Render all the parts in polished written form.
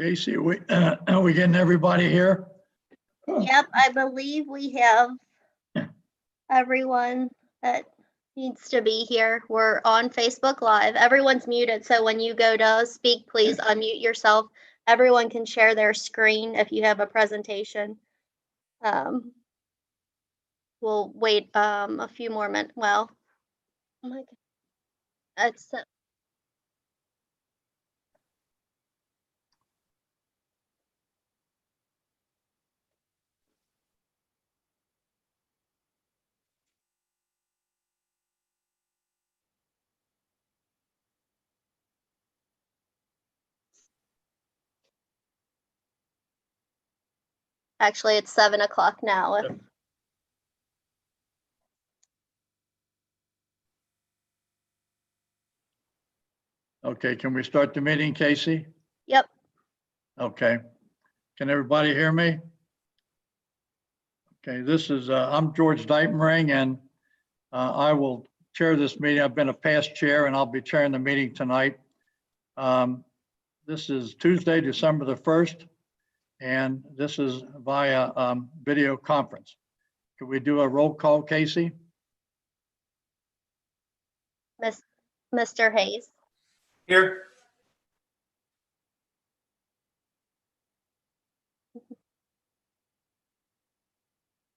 Casey, are we getting everybody here? Yep, I believe we have everyone that needs to be here. We're on Facebook Live. Everyone's muted, so when you go to speak, please unmute yourself. Everyone can share their screen if you have a presentation. We'll wait a few more minutes. Well, oh my God. It's actually it's 7 o'clock now. Yep. Okay, can we start the meeting, Casey? Yep. Okay. Can everybody hear me? Okay, I'm George Deitmering, and I will chair this meeting. I've been a past chair, and I'll be chairing the meeting tonight. This is Tuesday, December the 1st, and this is via video conference. Could we do a roll call, Casey? Mr. Hayes, Here.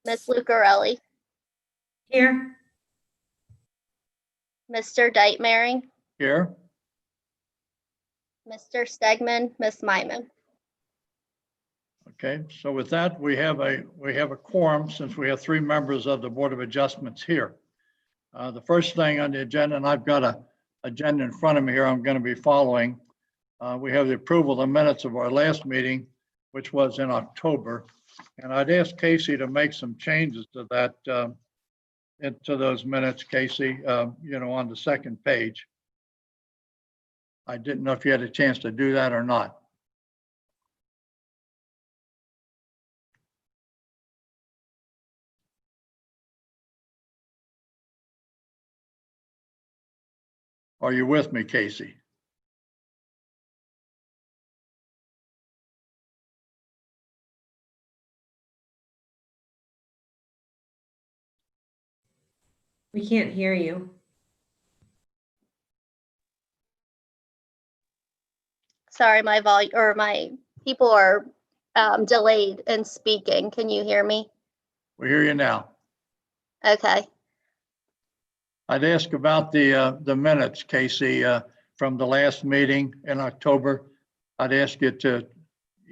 Miss Lucarelli, Here. Mr. Deitmering, Here? Mr. Stegman, Miss Myman. Okay, so with that, we have a quorum since we have 3 members of the Board of Adjustments here. The first thing on the agenda, and I've got an agenda in front of me here I'm going to be following. We have the approval of the minutes of our last meeting, which was in October. And I'd ask Casey to make some changes to that, into those minutes, Casey, on the second page. I didn't know if you had a chance to do that or not. Are you with me, Casey? We can't hear you. Sorry, my volume or my people are delayed in speaking. Can you hear me? We hear you now. Okay. I'd ask about the minutes, Casey, from the last meeting in October. I'd ask you to,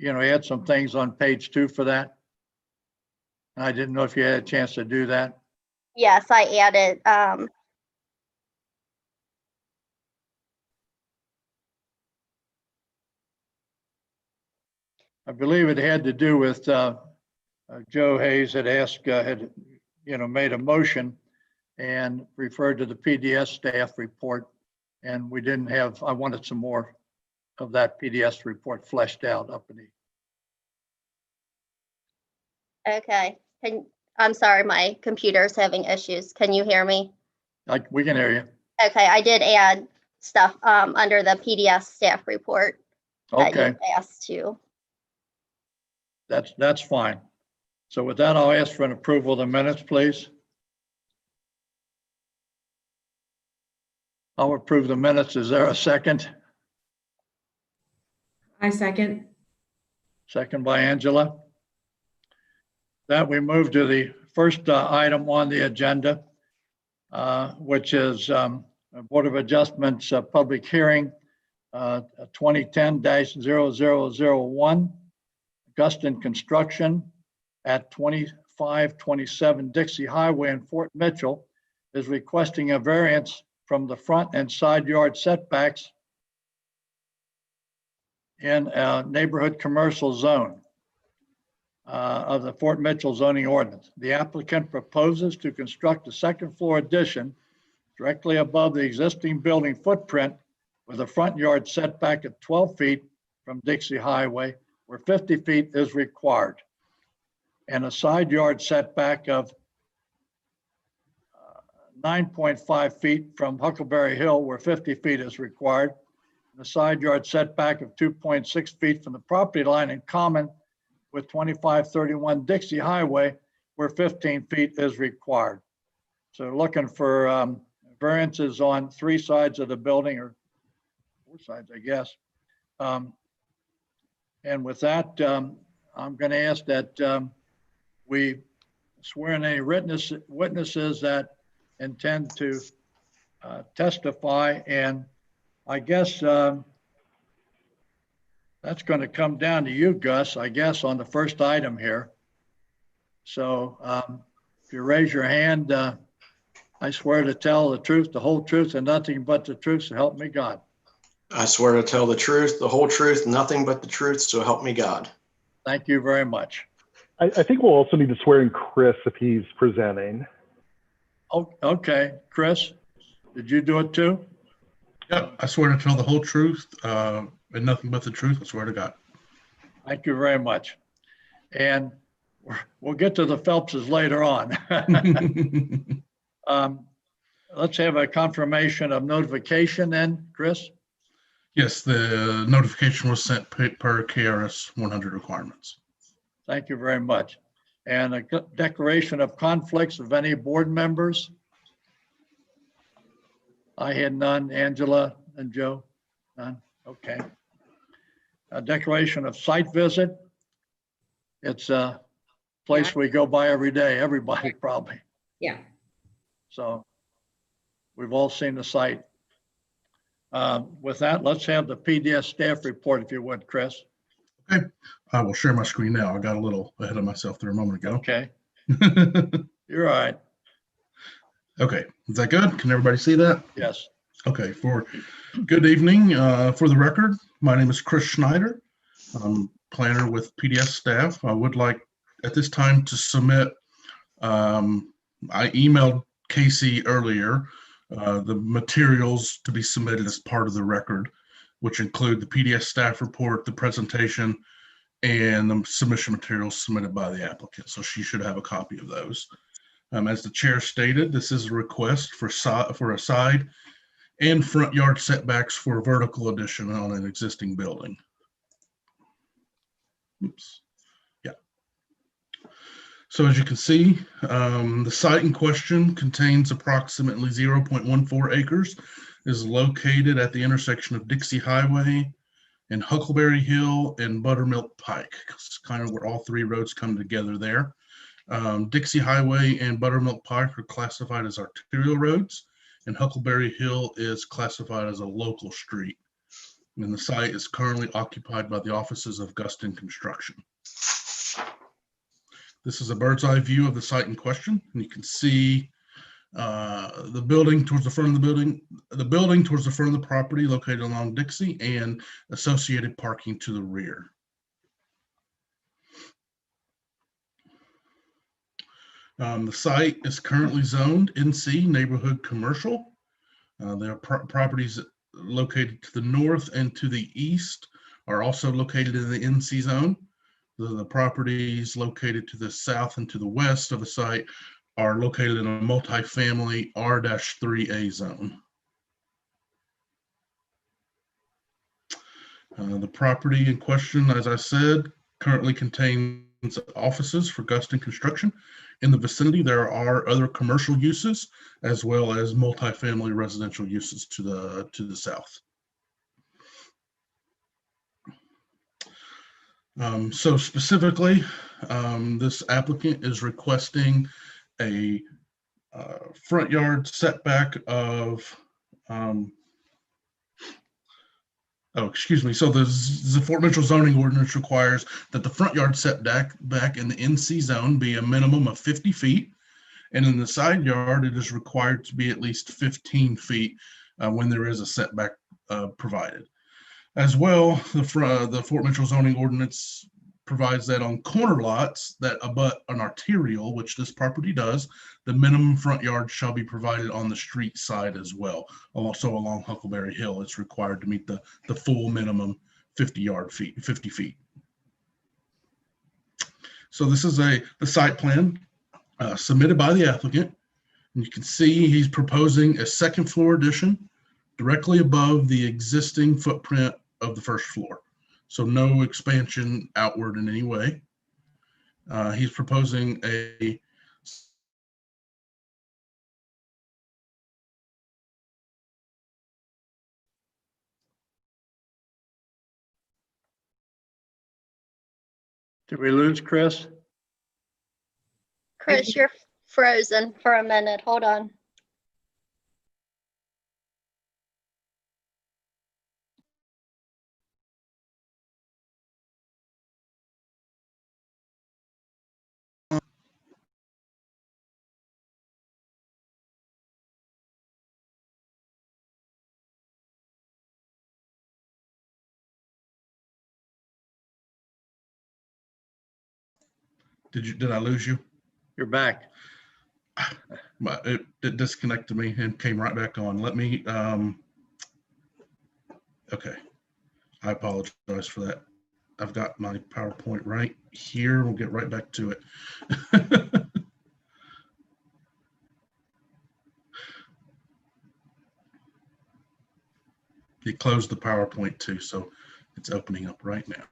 add some things on page 2 for that. And I didn't know if you had a chance to do that. Yes, I added. I believe it had to do with Joe Hayes had asked, made a motion and referred to the PDS staff report. And we didn't have, I wanted some more of that PDS report fleshed out up in the. Okay. I'm sorry, my computer's having issues. Can you hear me? We can hear you. Okay, I did add stuff under the PDS staff report. That Okay, you asked to. that's fine. So with that, I'll ask for an approval of the minutes, please. I'll approve the minutes. Is there a second? I second. Second by Angela. That we move to the first item on the agenda, which is a Board of Adjustments public hearing 2010-0001, Guston Construction at 2527 Dixie Highway in Fort Mitchell is requesting a variance from the front and side yard setbacks in a neighborhood commercial zone of the Fort Mitchell zoning ordinance. The applicant proposes to construct a second floor addition directly above the existing building footprint with a front yard setback at 12 feet from Dixie Highway, where 50 feet is required, and a side yard setback of 9.5 feet from Huckleberry Hill, where 50 feet is required, The side yard setback of 2.6 feet from the property line in common with 2531 Dixie Highway, where 15 feet is required. So looking for variances on 3 sides of the building, or 4 sides, I guess. And with that, I'm going to ask that we swear in any witnesses that intend to testify. And I guess that's going to come down to you, Gus, I guess, on the first item here. So if you raise your hand, I swear to tell the truth, the whole truth, and nothing but the truth, so help me God. I swear to tell the truth, the whole truth, nothing but the truth, so help me God. Thank you very much. I think we'll also need to swear in Chris if he's presenting. Oh, okay, Chris, did you do it too? Yep, I swear to tell the whole truth and nothing but the truth. I swear to God. Thank you very much. And we'll get to the Phelpses later on. Let's have a confirmation of notification then, Chris. Yes, the notification was sent per KRS 100 requirements. Thank you very much. And a declaration of conflicts of any board members. I had none. Angela and Joe? None. Okay. A declaration of site visit. It's a place we go by every day, everybody probably. Yeah. So we've all seen the site. With that, let's have the PDS staff report, if you would, Chris. Okay, I will share my screen now. I got a little ahead of myself there a moment ago. Okay, you're all right. Okay, is that good? Can everybody see that? Yes. Okay, good evening. For the record, my name is Chris Schneider. I'm planner with PDS staff. I would like at this time to submit, I emailed Casey earlier, the materials to be submitted as part of the record, which include the PDS staff report, the presentation, and the submission materials submitted by the applicant. So she should have a copy of those. As the chair stated, this is a request for a side and front yard setbacks for a vertical addition on an existing building. Oops. Yeah. So as you can see, the site in question contains approximately 0.14 acres, is located at the intersection of Dixie Highway and Huckleberry Hill and Buttermilk Pike. It's kind of where all 3 roads come together there. Dixie Highway and Buttermilk Pike are classified as arterial roads, and Huckleberry Hill is classified as a local street. And the site is currently occupied by the offices of Gustin Construction. This is a bird's eye view of the site in question, and you can see the building towards the front of the building towards the front of the property located along Dixie, and associated parking to the rear. The site is currently zoned NC Neighborhood Commercial. There are properties located to the north and to the east are also located in the NC zone. The properties located to the south and to the west of the site are located in a multifamily R-3A zone. The property in question, as I said, currently contains offices for Gustin Construction. In the vicinity, there are other commercial uses as well as multifamily residential uses to the south. So specifically, this applicant is requesting a front yard setback of, So the Fort Mitchell zoning ordinance requires that the front yard setback back in the NC zone be a minimum of 50 feet. And in the side yard, it is required to be at least 15 feet when there is a setback provided. As well, the Fort Mitchell zoning ordinance provides that on corner lots that abut an arterial, which this property does, the minimum front yard shall be provided on the street side as well. Also along Huckleberry Hill, it's required to meet the full minimum 50 feet. So this is the site plan submitted by the applicant. And you can see he's proposing a second floor addition directly above the existing footprint of the first floor. So no expansion outward in any way. He's proposing a Did we lose Chris? Chris, you're frozen for a minute. Hold on. did I lose you? You're back. It disconnected me and came right back on. Let me, okay. I apologize for that. I've got my PowerPoint right here. We'll get right back to it. It closed the PowerPoint too, so it's opening up right now.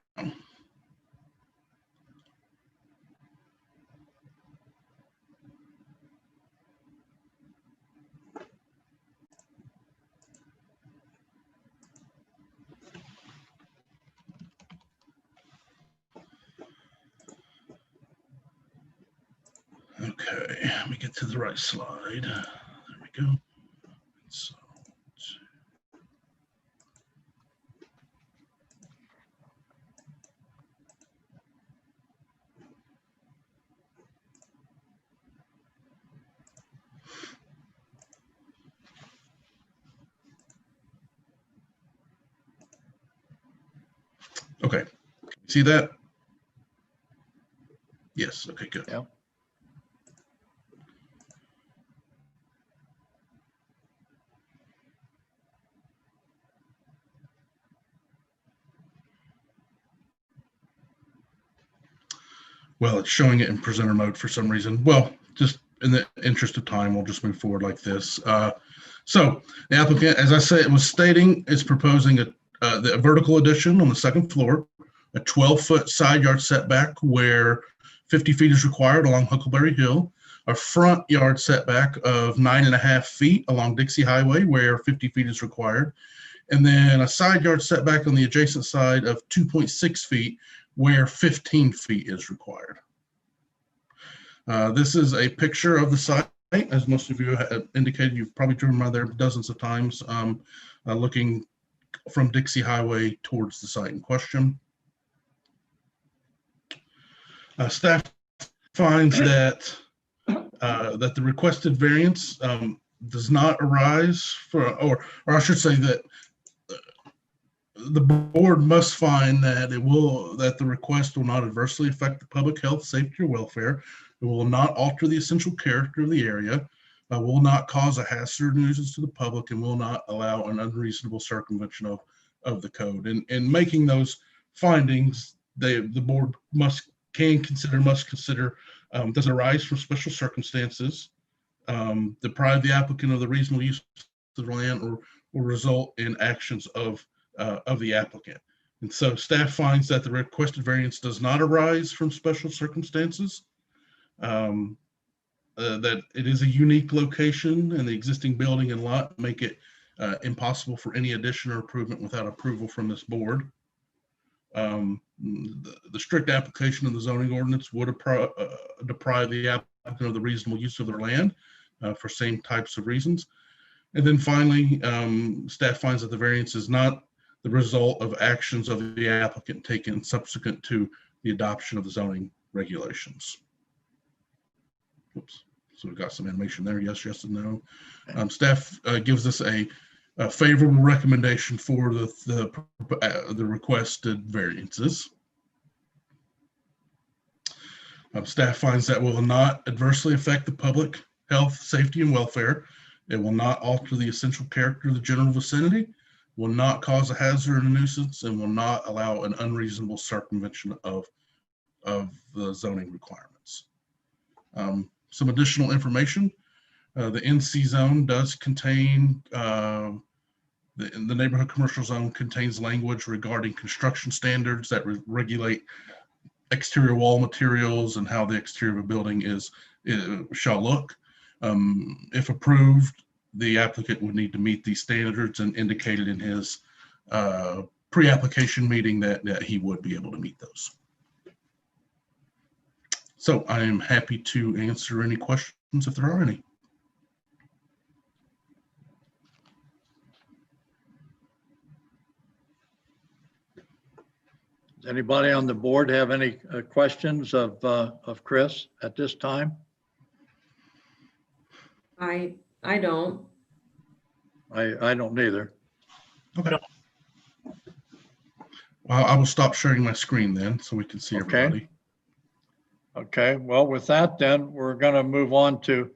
Okay, let me get to the right slide. There we go. So, okay, see that? Yes, okay, good. Yeah. Well, it's showing it in presenter mode for some reason. Well, just in the interest of time, we'll just move forward like this. So the applicant, as I said, was stating, is proposing the vertical addition on the second floor, a 12-foot side yard setback where 50 feet is required along Huckleberry Hill, a front yard setback of 9.5 feet along Dixie Highway where 50 feet is required, and then a side yard setback on the adjacent side of 2.6 feet where 15 feet is required. This is a picture of the site. As most of you have indicated, you've probably driven by there dozens of times, looking from Dixie Highway towards the site in question. Staff finds that that the requested variance does not arise for, or I should say that the board must find that that the request will not adversely affect the public health, safety, or welfare. It will not alter the essential character of the area, will not cause a hazard or nuisance to the public, and will not allow an unreasonable circumvention of the code. And in making those findings, the board must consider does it arise from special circumstances, deprive the applicant of the reasonable use of the land, or result in actions of the applicant. And so staff finds that the requested variance does not arise from special circumstances, that it is a unique location and the existing building and lot make it impossible for any addition or improvement without approval from this board. The strict application of the zoning ordinance would deprive the applicant of the reasonable use of their land for same types of reasons. And then finally, staff finds that the variance is not the result of actions of the applicant taken subsequent to the adoption of the zoning regulations. Oops. So we've got some animation there. Yes, yes, and no. Staff gives us a favorable recommendation for the requested variances. Staff finds that will not adversely affect the public health, safety, and welfare. It will not alter the essential character of the general vicinity, will not cause a hazard or a nuisance, and will not allow an unreasonable circumvention of the zoning requirements. Some additional information. The NC zone does contain the neighborhood commercial zone contains language regarding construction standards that regulate exterior wall materials and how the exterior of a building shall look. If approved, the applicant would need to meet these standards and indicated in his pre-application meeting that he would be able to meet those. So I am happy to answer any questions if there are any. Does anybody on the board have any questions of Chris at this time? I don't. I don't either. Okay. Well, I will stop sharing my screen then so we can see Okay. everybody. Okay, well, with that, then we're going to move on to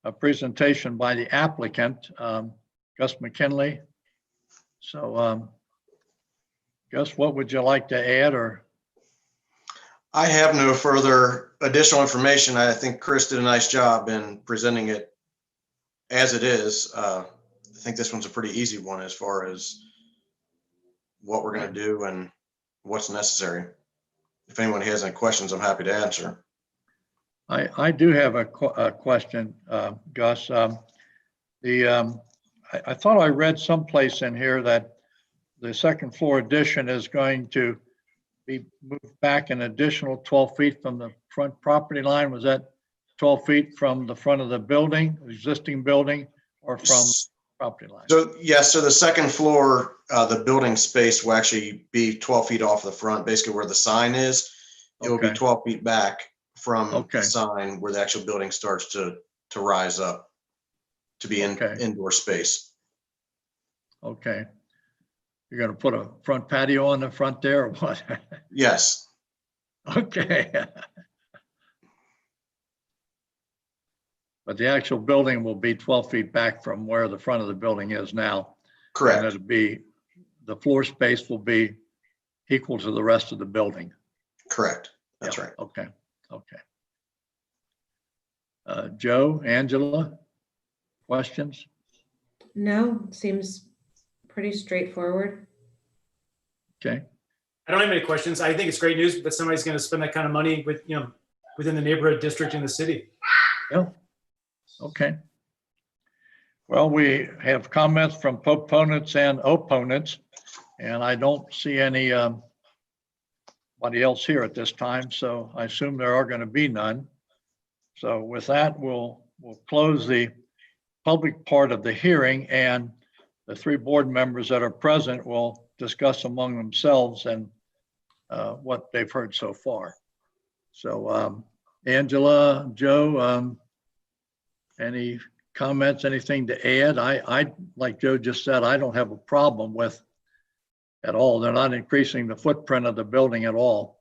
a presentation by the applicant, Gus McKinley. So, Gus, what would you like to add or? I have no further additional information. I think Chris did a nice job in presenting it as it is. I think this one's a pretty easy one as far as what we're going to do and what's necessary. If anyone has any questions, I'm happy to answer. I do have a question, Gus. I thought I read someplace in here that the second floor addition is going to be moved back an additional 12 feet from the front property line. Was that 12 feet from the front of the building, existing building, or from property line? So yes, so the second floor, the building space will actually be 12 feet off the front, basically where the sign is. It will be Okay. 12 feet back from Okay. the sign where the actual building starts to rise up to be in Okay. indoor space. Okay. You're going to put a front patio on the front there or what? Yes, Okay. But the actual building will be 12 feet back from where the front of the building is now. And correct. it'll be, the floor space will be equal to the rest of the building. Correct. That's Yeah, right. Okay, okay. Joe, Angela, questions? No, seems pretty straightforward. Okay, I don't have any questions. I think it's great news that somebody's going to spend that kind of money with, within the neighborhood district in the city. yeah, okay. Well, we have comments from proponents and opponents, and I don't see anybody else here at this time, so I assume there are going to be none. So with that, we'll close the public part of the hearing, and the three board members that are present will discuss among themselves and what they've heard so far. So Angela, Joe, any comments, anything to add? I, like Joe just said, I don't have a problem with at all. They're not increasing the footprint of the building at all.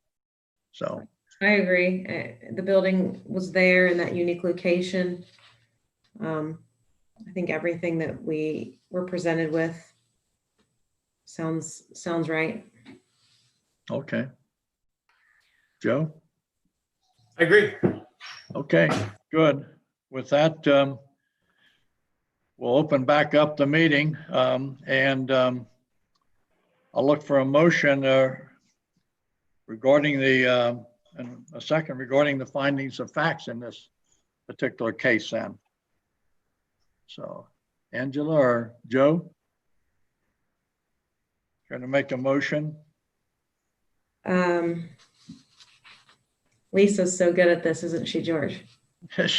So, I agree. The building was there in that unique location. I think everything that we were presented with sounds right. okay. Joe? I agree. Okay, good. With that, we'll open back up the meeting and I'll look for a motion regarding and a second regarding the findings of facts in this particular case then. So Angela or Joe? Going to make a motion? Lisa's so good at this, isn't she, George? Yes,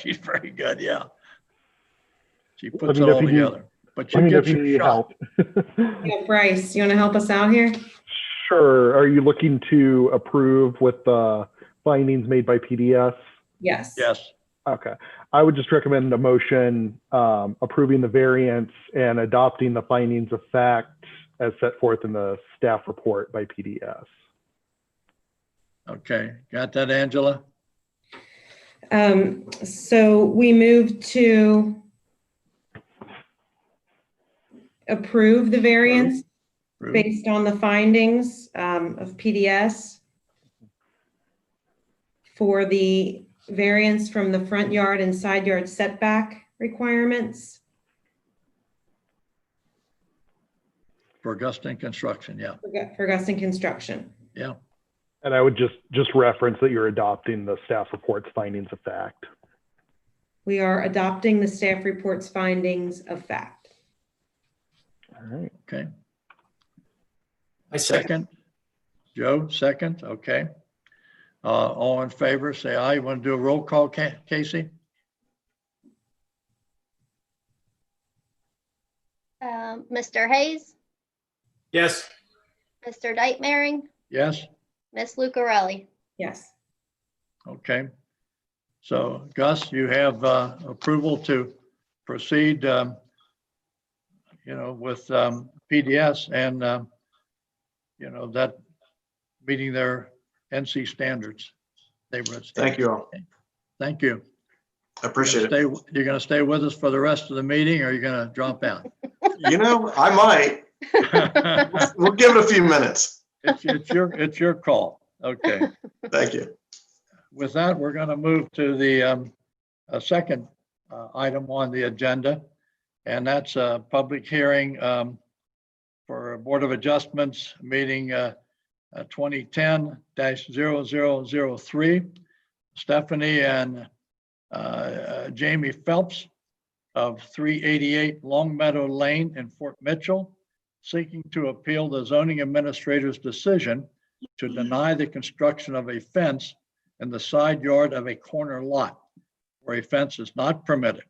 she's very good, yeah. She Let puts me it know all if you need- together. But Let you me know get if you your need shot. help. Yeah, Bryce, you want to help us out here? Sure. Are you looking to approve with the findings made by PDS? Yes. Yes, Okay. I would just recommend a motion approving the variance and adopting the findings of fact as set forth in the staff report by PDS. okay. Got that, Angela? So we move to approve the variance Approved. based on the findings of PDS for the variance from the front yard and side yard setback requirements. For Augustine Construction, yeah, For Guston Construction. yeah. And I would just reference that you're adopting the staff report's findings of fact. We are adopting the staff report's findings of fact. All right. Okay. I second. Second. Joe, second. Okay. All in favor, say aye. You want to do a roll call, Casey? Mr. Hayes, Yes. Mr. Deitmering, Yes? Miss Lucarelli. Yes. Okay. So Gus, you have approval to proceed, with PDS and, that meeting their NC standards. Neighborhood Thank you all. standards. Thank you. I appreciate it. You're going to stay with us for the rest of the meeting, or you're going to drop out? I might. We'll give it a few minutes. It's your call. Okay. Thank you. With that, we're going to move to the second item on the agenda, and that's a public hearing for Board of Adjustments meeting 2010-0003. Stephanie and Jamie Phelps of 388 Long Meadow Lane in Fort Mitchell, seeking to appeal the zoning administrator's decision to deny the construction of a fence in the side yard of a corner lot where a fence is not permitted.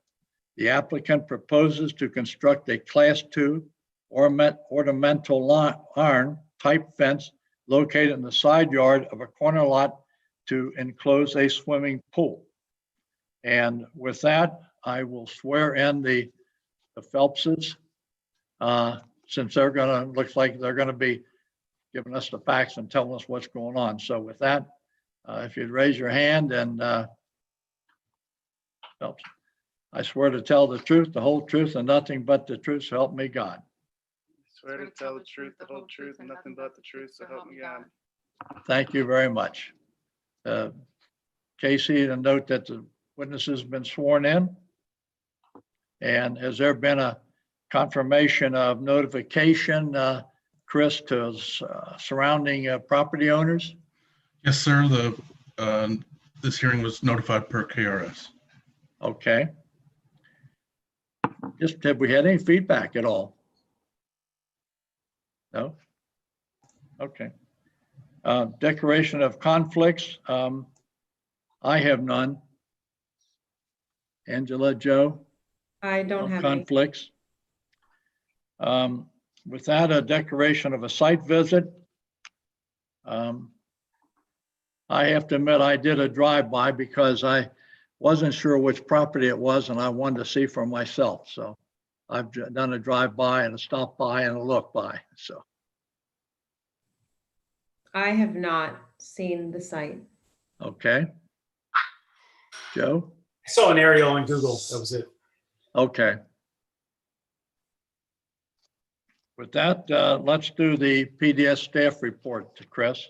The applicant proposes to construct a Class 2 ornamental iron type fence located in the side yard of a corner lot to enclose a swimming pool. And with that, I will swear in the Phelpses, since looks like they're gonna be giving us the facts and telling us what's going on. So with that, if you'd raise your hand and Phelps, I swear to tell the truth, the whole truth, and nothing but the truth, so help me God. Swear to tell the truth, the whole truth, and nothing but the truth, so help me God. Thank you very much. Casey, to note that the witnesses have been sworn in. And has there been a confirmation of notification, Chris, to surrounding property owners? Yes, sir. This hearing was notified per KRS. Okay. Just, have we had any feedback at all? No? Okay. Declaration of conflicts. I have none. Angela, Joe? I don't No have any. conflicts. With that, a declaration of a site visit. I have to admit, I did a drive-by because I wasn't sure which property it was and I wanted to see for myself. So I've done a drive-by and a stop by and a look by, so. I have not seen the site. Okay. Joe? I saw an aerial on Google. That was it. Okay. With that, let's do the PDS staff report to Chris.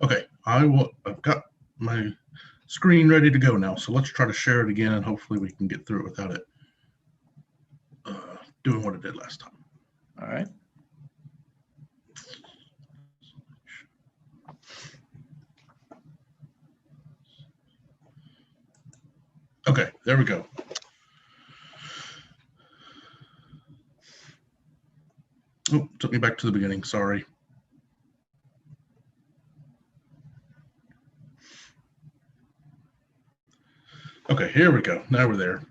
Okay, I've got my screen ready to go now. So let's try to share it again and hopefully we can get through it without it doing what it did last time. All right. Okay, there we go. Oh, took me back to the beginning, sorry. Okay, here we go. Now we're there.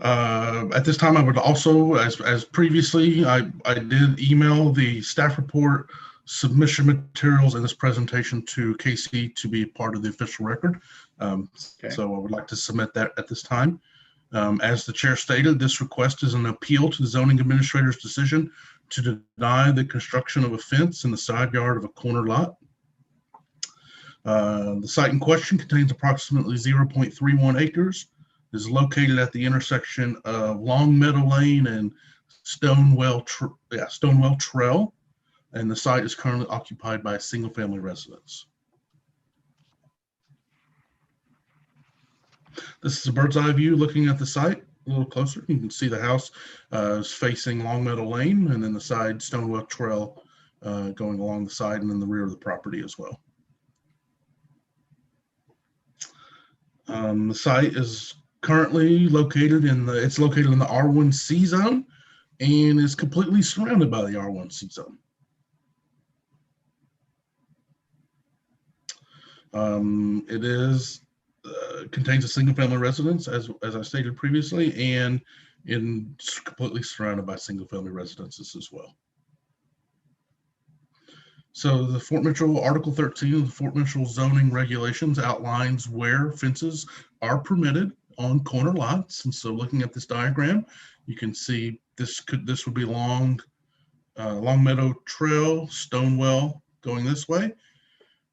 At this time, I would also, as previously, I did email the staff report submission materials in this presentation to Casey to be part of the official record. Okay. So I would like to submit that at this time. As the chair stated, this request is an appeal to the zoning administrator's decision to deny the construction of a fence in the side yard of a corner lot. The site in question contains approximately 0.31 acres, is located at the intersection of Long Meadow Lane and Stonewell Trail, and the site is currently occupied by a single-family residence. This is a bird's eye view looking at the site. a little closer, you can see the house is facing Long Meadow Lane, and then the side Stonewell Trail going along the side and in the rear of the property as well. The site is currently located it's located in the R1C zone and is completely surrounded by the R1C zone. It is contains a single family residence, as I stated previously, and it's completely surrounded by single family residences as well. So the Fort Mitchell Article 13 of the Fort Mitchell zoning regulations outlines where fences are permitted on corner lots. And so looking at this diagram, you can see this would be Long Meadow Trail, Stonewell going this way.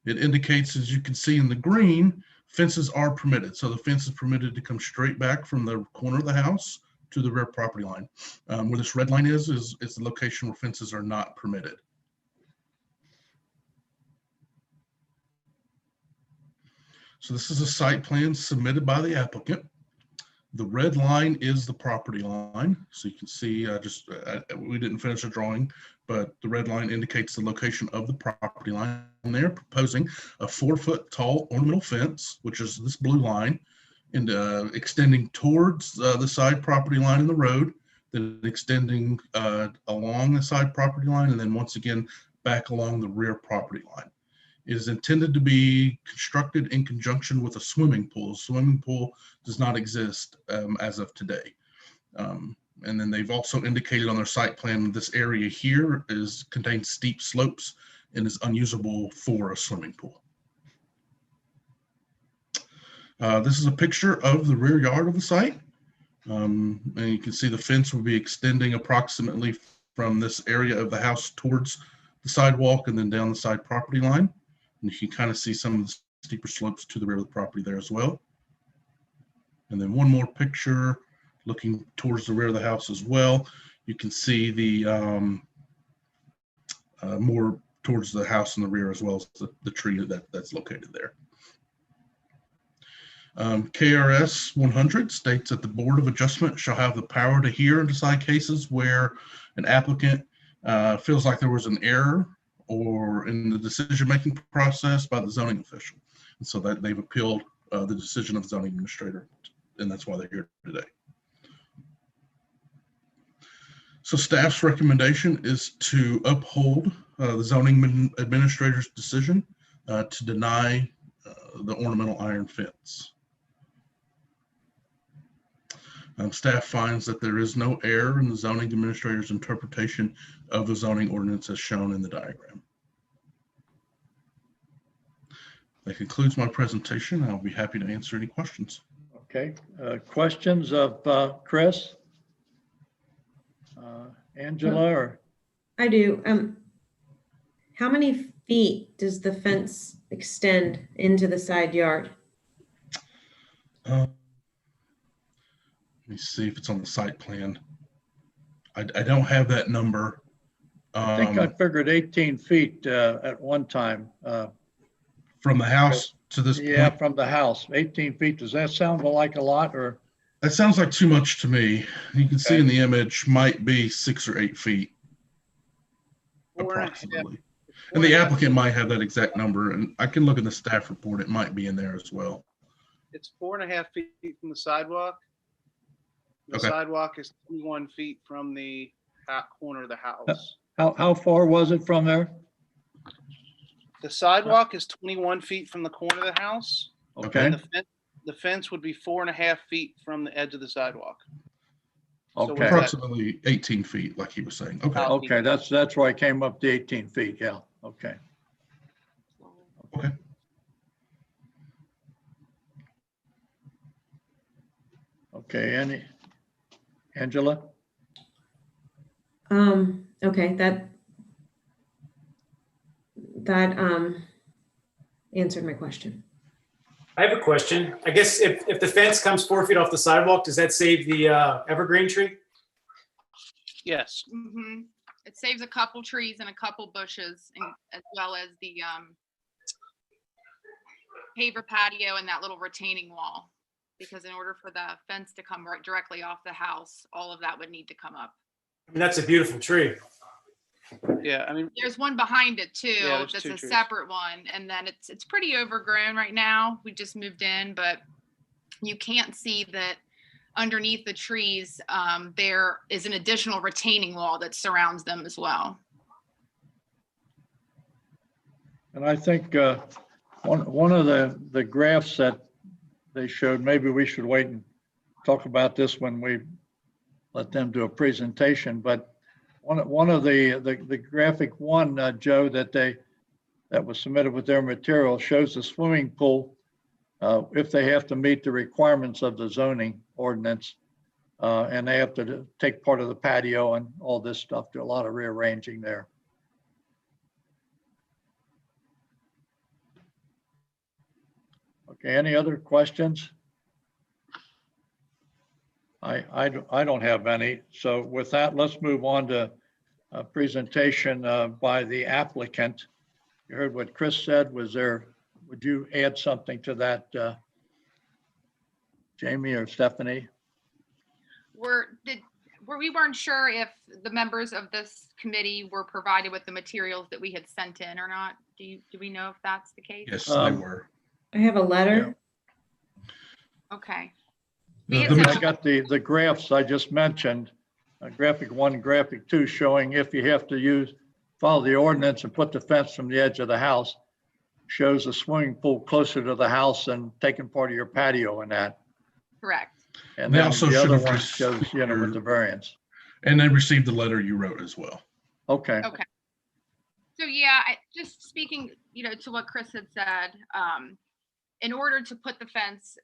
It indicates, as you can see in the green, fences are permitted. So the fence is permitted to come straight back from the corner of the house to the rear property line. Where this red line is the location where fences are not permitted. So this is a site plan submitted by the applicant. The red line is the property line. So you can see, we didn't finish the drawing, but the red line indicates the location of the property line. And they're proposing a 4-foot tall ornamental fence, which is this blue line, and extending towards the side property line in the road, then extending along the side property line, and then once again, back along the rear property line. It is intended to be constructed in conjunction with a swimming pool. A swimming pool does not exist as of today. And then they've also indicated on their site plan this area here contains steep slopes and is unusable for a swimming pool. This is a picture of the rear yard of the site. And you can see the fence will be extending approximately from this area of the house towards the sidewalk and then down the side property line. And you can kind of see some of the steeper slopes to the rear of the property there as well. And then one more picture looking towards the rear of the house as well. You can see the more towards the house in the rear as well as the tree that's located there. KRS 100 states that the Board of Adjustment shall have the power to hear and decide cases where an applicant feels like there was an error or in the decision-making process by the zoning official. And so that they've appealed the decision of the zoning administrator, and that's why they're here today. So staff's recommendation is to uphold the zoning administrator's decision to deny the ornamental iron fence. Staff finds that there is no error in the zoning administrator's interpretation of the zoning ordinance as shown in the diagram. That concludes my presentation. I'll be happy to answer any questions. Okay, questions of Chris? Angela or? I do. How many feet does the fence extend into the side yard? Let me see if it's on the site plan. I don't have that number. I think I figured 18 feet at one time. From the house to this Yeah, point? from the house, 18 feet. Does that sound like a lot or? That sounds like too much to me. You can see in the image might be 6 or 8 feet approximately. And the applicant might have that exact number, and I can look in the staff report. It might be in there as well. It's 4.5 feet from the sidewalk. The Okay. sidewalk is 21 feet from the corner of the house. How far was it from there? The sidewalk is 21 feet from the corner of the house. Okay, And the fence would be 4.5 feet from the edge of the sidewalk. So okay, Approximately 18 feet, like he was saying. Okay. okay, that's why I came up to 18 feet, yeah, okay. Okay. Okay, Angela? Okay, that answered my question. I have a question. I guess if the fence comes 4 feet off the sidewalk, does that save the evergreen tree? Yes. It saves a couple trees and a couple bushes, as well as the paver patio and that little retaining wall. Because in order for the fence to come right directly off the house, all of that would need to come up. I mean, that's a beautiful tree. Yeah, I mean, There's one behind it too, Yeah, there's that's two a trees. separate one, and then it's pretty overgrown right now. We just moved in, but you can't see that underneath the trees, there is an additional retaining wall that surrounds them as well. And I think one of the graphs that they showed, maybe we should wait and talk about this when we let them do a presentation, but one of the graphic one, Joe, that was submitted with their material shows the swimming pool, if they have to meet the requirements of the zoning ordinance, and they have to take part of the patio and all this stuff, do a lot of rearranging there. Okay, any other questions? I don't have any. So with that, let's move on to a presentation by the applicant. You heard what Chris said. Would you add something to that, Jamie or Stephanie? We weren't sure if the members of this committee were provided with the materials that we had sent in or not. Do we know if that's the case? Yes, they were. I have a letter. Okay. I got the graphs I just mentioned, graphic 1 and graphic 2, showing if you have to follow the ordinance and put the fence from the edge of the house, shows the swimming pool closer to the house and taking part of your patio in that. Correct. And They then also the should other have one shows, with the variance. And they received the letter you wrote as well. Okay. Okay. So yeah, just speaking, to what Chris had said, in order to put the fence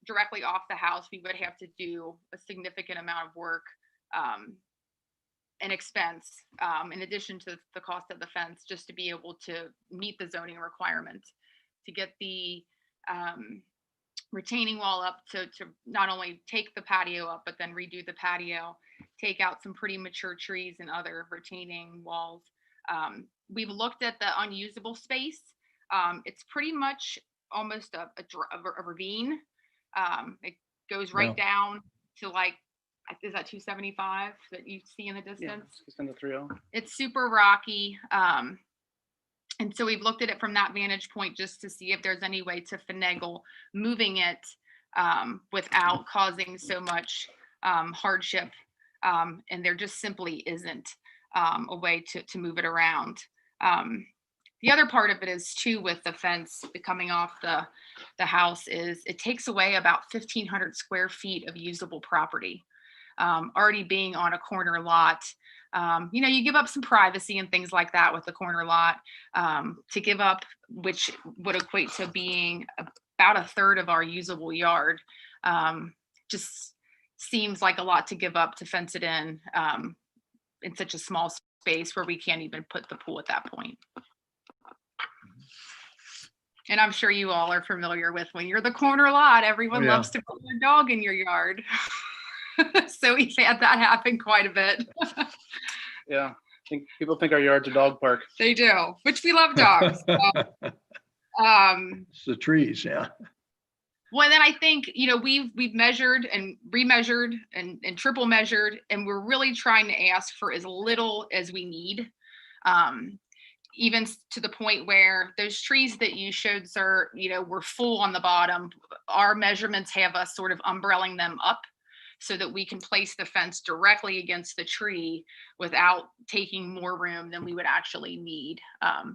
directly off the house, we would have to do a significant amount of work and expense, in addition to the cost of the fence, just to be able to meet the zoning requirements, to get the retaining wall up, to not only take the patio up, but then redo the patio, take out some pretty mature trees and other retaining walls. We've looked at the unusable space. It's pretty much almost a ravine. It goes right down to is that 275 that you see in the distance? Yeah, it's in the 30. It's super rocky. And so we've looked at it from that vantage point just to see if there's any way to finagle moving it without causing so much hardship. And there just simply isn't a way to move it around. The other part of it is too, with the fence coming off the house, is it takes away about 1,500 square feet of usable property. Already being on a corner lot, you give up some privacy and things like that with the corner lot. To give up, which would equate to being about a third of our usable yard, just seems like a lot to give up to fence it in such a small space where we can't even put the pool at that point. And I'm sure you all are familiar with, when you're the corner lot, everyone loves to put their dog in your yard. So we've had that happen quite a bit. Yeah, I think people think our yard's a dog park. They do, which we love dogs. It's the trees, yeah. Well, then I think, we've measured and remeasured and triple measured, and we're really trying to ask for as little as we need. Even to the point where those trees that you showed, sir, were full on the bottom. Our measurements have us sort of umbrelling them up so that we can place the fence directly against the tree without taking more room than we would actually need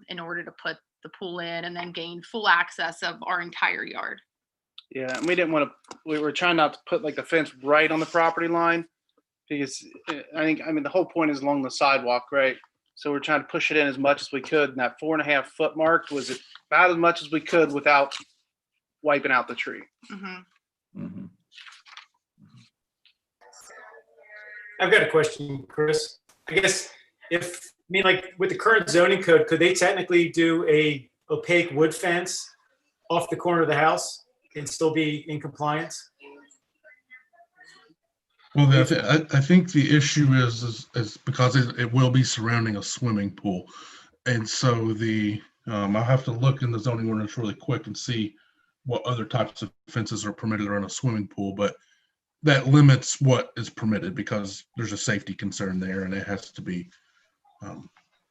in order to put the pool in and then gain full access of our entire yard. Yeah, and we were trying not to put the fence right on the property line, because the whole point is along the sidewalk, right? So we're trying to push it in as much as we could. And that 4.5 foot mark was about as much as we could without wiping out the tree. Mm-hmm. Mm-hmm. I've got a question, Chris. I guess with the current zoning code, could they technically do a opaque wood fence off the corner of the house and still be in compliance? Well, I think the issue is because it will be surrounding a swimming pool. And so I'll have to look in the zoning ordinance really quick and see what other types of fences are permitted around a swimming pool, but that limits what is permitted because there's a safety concern there and it has to be.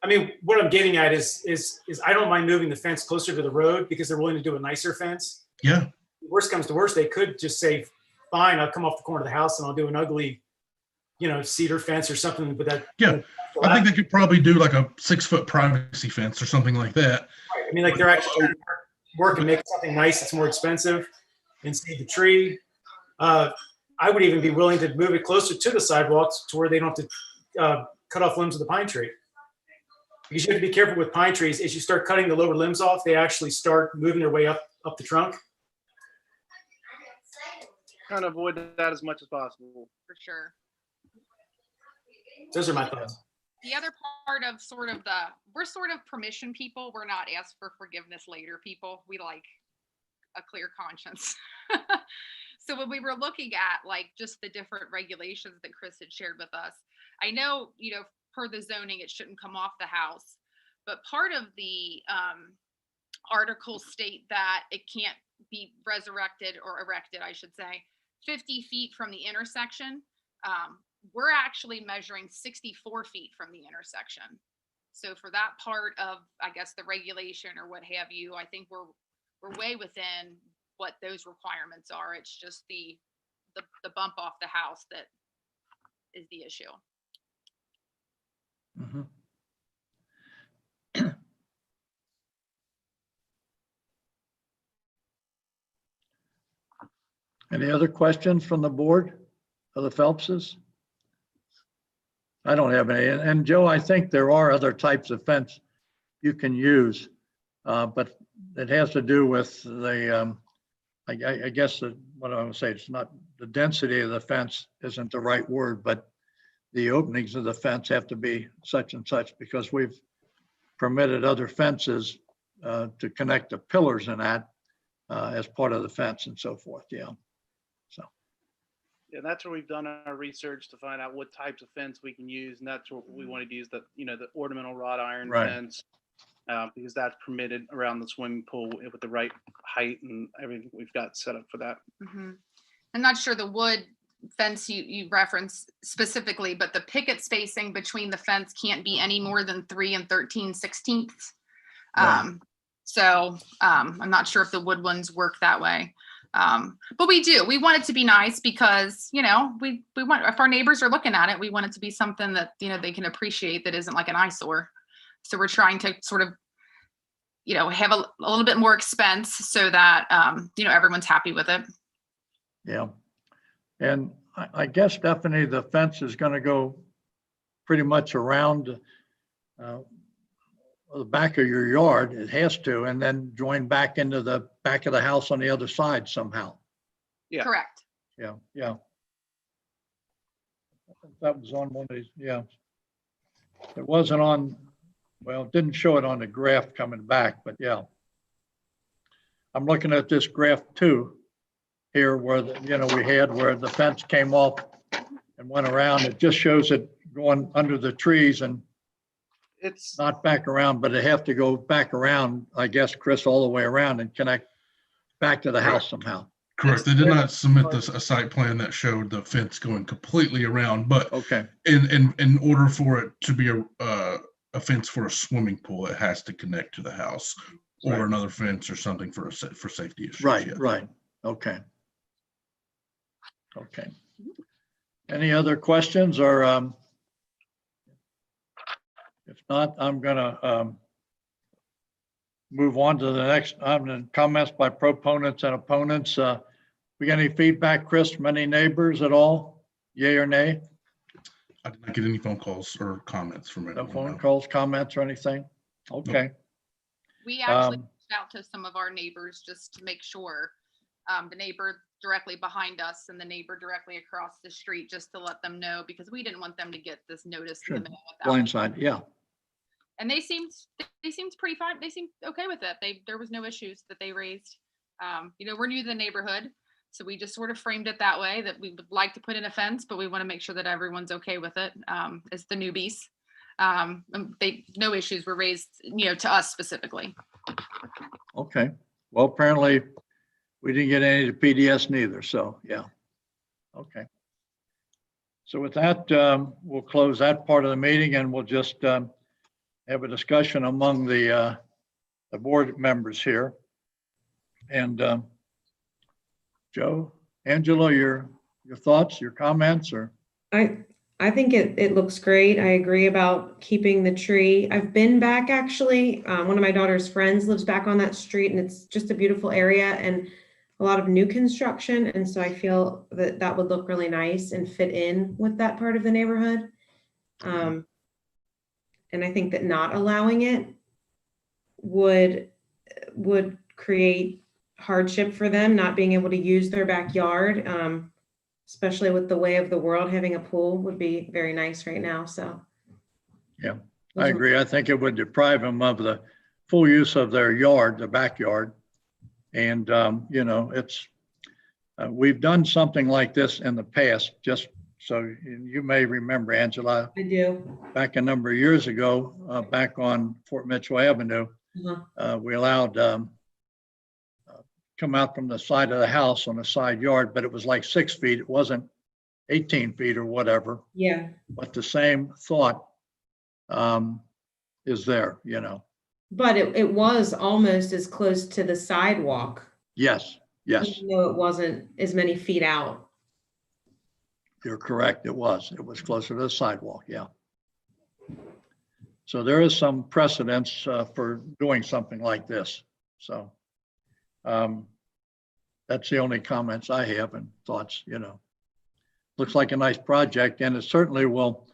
I mean, what I'm getting at is I don't mind moving the fence closer to the road because they're willing to do a nicer fence. Yeah, Worst comes to worst, they could just say, fine, I'll come off the corner of the house and I'll do an ugly, cedar fence or something, but that. yeah. I think they could probably do like a 6-foot privacy fence or something like that. I mean, like they're actually trying to work and make something nice that's more expensive and save the tree. I would even be willing to move it closer to the sidewalks to where they don't have to cut off limbs of the pine tree. Because you have to be careful with pine trees. As you start cutting the lower limbs off, they actually start moving their way up the trunk. Trying to avoid that as much as possible. For sure. Those are my thoughts. The other part of we're sort of permission people. We're not ask for forgiveness later people. We like a clear conscience. So when we were looking at like just the different regulations that Chris had shared with us, I know, per the zoning, it shouldn't come off the house, but part of the articles state that it can't be resurrected or erected, I should say, 50 feet from the intersection. We're actually measuring 64 feet from the intersection. So for that part of, I guess, the regulation or what have you, I think we're way within what those requirements are. It's just the bump off the house that is the issue. Mhm. Any other questions from the board of the Phelpses? I don't have any. And Joe, I think there are other types of fence you can use, but it has to do with the, I guess what I would say, it's not the density of the fence isn't the right word, but the openings of the fence have to be such and such because we've permitted other fences to connect the pillars in that as part of the fence and so forth. Yeah. So. Yeah, that's where we've done our research to find out what types of fence we can use, and that's what we want to use, the ornamental wrought iron Right. fence, because that's permitted around the swimming pool with the right height and everything we've got set up for that. Mm-hmm. I'm not sure the wood fence you referenced specifically, but the picket spacing between the fence can't be any more than 3 13/16. Right. So I'm not sure if the wood ones work that way. But we want it to be nice because, we want, if our neighbors are looking at it, we want it to be something that, they can appreciate that isn't like an eyesore. So we're trying to sort of, have a little bit more expense so that, everyone's happy with it. Yeah. And I guess definitely the fence is going to go pretty much around the back of your yard. It has to, and then join back into the back of the house on the other side somehow. Yeah. Correct. Yeah, yeah. That was on one of these, yeah. It wasn't on, well, it didn't show it on the graph coming back, but yeah. I'm looking at this graph too, here where, we had where the fence came off and went around. It just shows it going under the trees and It's not back around, but it have to go back around, I guess, Chris, all the way around and connect back to the house somehow. Correct. They did not submit a site plan that showed the fence going completely around, but Okay, in order for it to be a fence for a swimming pool, it has to connect to the house or Right. another fence or something for safety issues. right, yeah. right. Okay. Okay. Any other questions or, if not, I'm gonna move on to the next, comments by proponents and opponents. We got any feedback, Chris, from any neighbors at all? Yay or nay? I did not get any phone calls or comments from No anyone. phone no. calls, comments or anything? Okay. We actually Um, reached out to some of our neighbors just to make sure, the neighbor directly behind us and the neighbor directly across the street, just to let them know, because we didn't want them to get this notice in Sure. the mail without. Blindside, yeah. And they seemed pretty fine. They seemed okay with it. There was no issues that they raised. We're new to the neighborhood, so we just sort of framed it that way, that we would like to put in a fence, but we want to make sure that everyone's okay with it, as the newbies. No issues were raised, to us specifically. Okay. Well, apparently We didn't get any to PDS neither, so, yeah. Okay. So with that, we'll close that part of the meeting and we'll just have a discussion among the board members here. And Joe, Angela, your thoughts, your comments, or? I think it looks great. I agree about keeping the tree. I've been back actually. One of my daughter's friends lives back on that street and it's just a beautiful area and a lot of new construction. And so I feel that that would look really nice and fit in with that part of the neighborhood. And I think that not allowing it would create hardship for them, not being able to use their backyard. Especially with the way of the world, having a pool would be very nice right now, so. Yeah, I agree. I think it would deprive them of the full use of their yard, the backyard. And, you know, it's, we've done something like this in the past, just so you may remember, Angela. I do. Back a number of years ago, back on Fort Mitchell Avenue, we allowed come out from the side of the house on the side yard, but it was like 6 feet. It wasn't 18 feet or whatever. Yeah. But the same thought is there, you know. But it was almost as close to the sidewalk. Yes, yes, Even though it wasn't as many feet out. you're correct. It was closer to the sidewalk, yeah. So there is some precedence for doing something like this. So that's the only comments I have and thoughts, you know. Looks like a nice project and it certainly will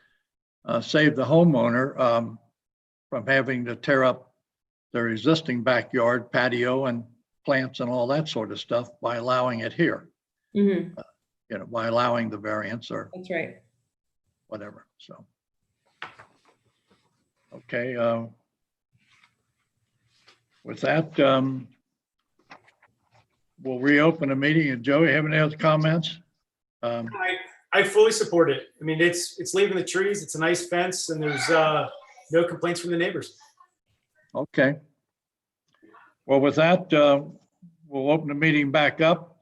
save the homeowner from having to tear up their existing backyard patio and plants and all that sort of stuff by allowing it here. You know, by allowing the variance or That's right. whatever, so. Okay, with that, we'll reopen the meeting. And Joey, have any other comments? I fully support it. I mean, it's leaving the trees. It's a nice fence and there's no complaints from the neighbors. Okay. Well, with that, we'll open the meeting back up.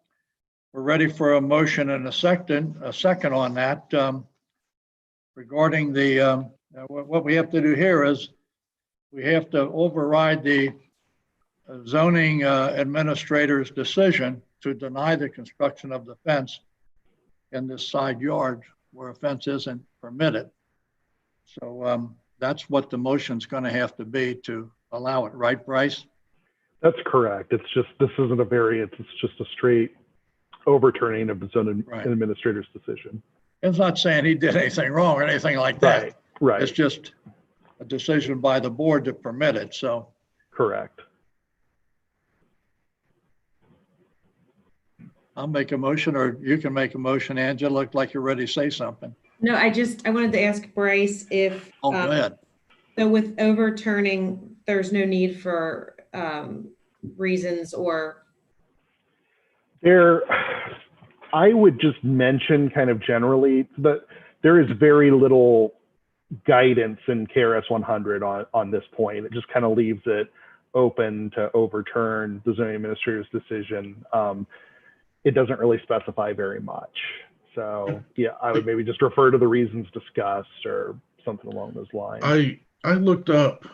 We're ready for a motion and a second on that. Regarding the, what we have to do here is we have to override the zoning administrator's decision to deny the construction of the fence in this side yard where a fence isn't permitted. So that's what the motion's going to have to be to allow it, right, Bryce? That's correct. It's just, this isn't a variance. It's just a straight overturning of the zoning administrator's decision. It's not saying he did anything wrong or anything like that. Right. It's just a decision by the board to permit it, so. Correct. I'll make a motion, or you can make a motion. Angela, looked like you're ready to say something. No, I wanted to ask Bryce if. Oh, go ahead. So with overturning, there's no need for reasons or. I would just mention kind of generally that there is very little guidance in KRS 100 on this point. It just kind of leaves it open to overturn the zoning administrator's decision. It doesn't really specify very much. So yeah, I would maybe just refer to the reasons discussed or something along those lines. I looked up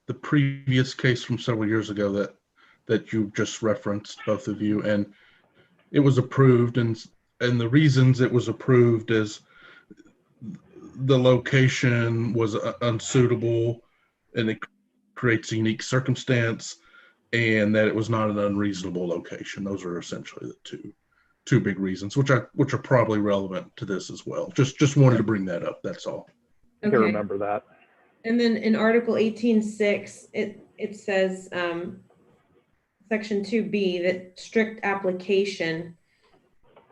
the previous case from several years ago that you just referenced, both of you, and it was approved, and the reasons it was approved is the location was unsuitable and it creates a unique circumstance, and that it was not an unreasonable location. Those are essentially the two big reasons, which are probably relevant to this as well. Just wanted to bring that up. That's all. I can remember that. And then in Article 18.6, it says Section 2B that strict application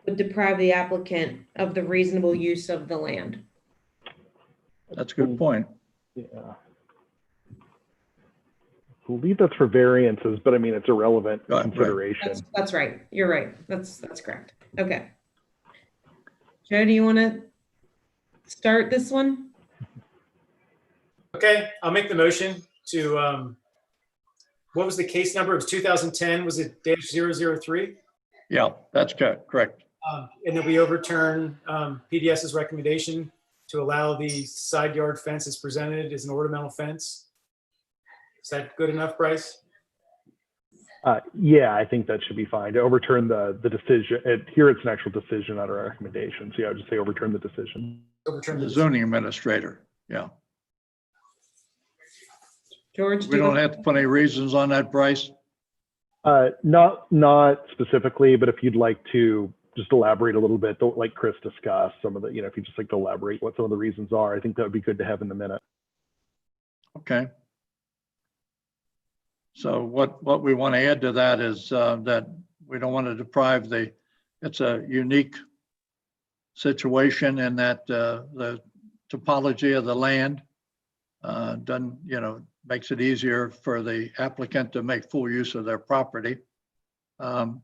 would deprive the applicant of the reasonable use of the land. That's a good point. Yeah. I believe that's for variances, but I mean, it's a relevant consideration. That's right. You're right. That's correct. Okay. Joe, do you want to start this one? Okay, I'll make the motion to, what was the case number? It was 2010, was it -003? Yeah, that's correct. And then we overturn PDS's recommendation to allow the side yard fence as presented as an ornamental fence. Is that good enough, Bryce? Yeah, I think that should be fine. To overturn the decision, here it's an actual decision, not a recommendation. So yeah, I would just say overturn the decision. Overturn The the zoning administrator, yeah. George, do We you don't want- have to put any reasons on that, Bryce? Not specifically, but if you'd like to just elaborate a little bit, like Chris discussed, some of the, if you just like to elaborate what some of the reasons are, I think that would be good to have in the minute. Okay. So what we want to add to that is that we don't want to deprive it's a unique situation in that the topology of the land makes it easier for the applicant to make full use of their property. And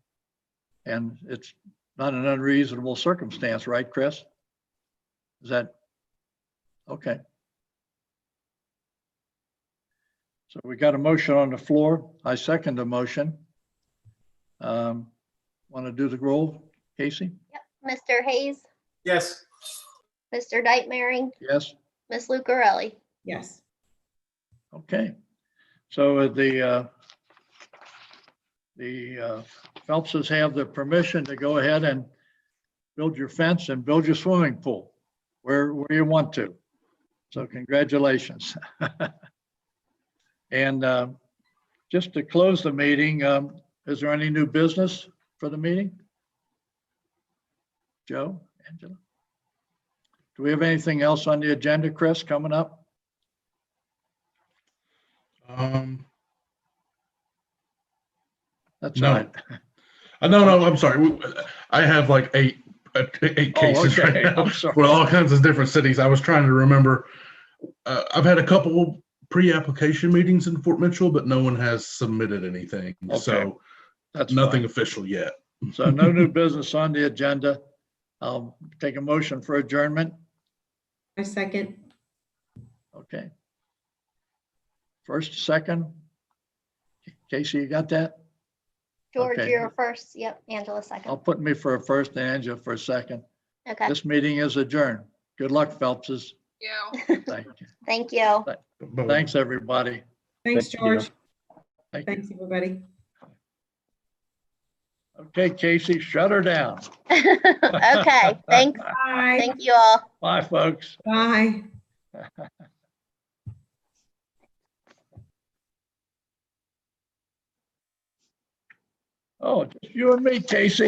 it's not an unreasonable circumstance, right, Chris? Is that okay? So we got a motion on the floor. I second the motion. Want to do the roll, Casey? Yep. Mr. Hayes, Yes. Mr. Dightmering, Yes? Ms. Lucarelli. Yes. Okay. So the Phelpses have the permission to go ahead and build your fence and build your swimming pool where you want to. So congratulations. And just to close the meeting, is there any new business for the meeting? Joe, Angela? Do we have anything else on the agenda, Chris, coming up? That's No. right. No, I'm sorry. I have like eight cases okay. right now I'm sorry. for all kinds of different cities. I was trying to remember. I've had a couple pre-application meetings in Fort Mitchell, but no one has submitted anything. Okay. So That's nothing fine. official yet. So no new business on the agenda. I'll take a motion for adjournment. I second. Okay. First, second. Casey, you got that? George, Okay. you're first. Yep. Angela I'll second. put me for a first and Angela for a second. Okay. This meeting is adjourned. Good luck, Phelpses. Yeah. Thank you. Thank you. Bye-bye. Thanks, everybody. Thanks, Thank you. George. Thank you. Thanks, everybody. Okay, Casey, shut her down. Okay. Thanks. Bye. Thank you all. Bye, folks. Bye. Oh, just you and me, Casey.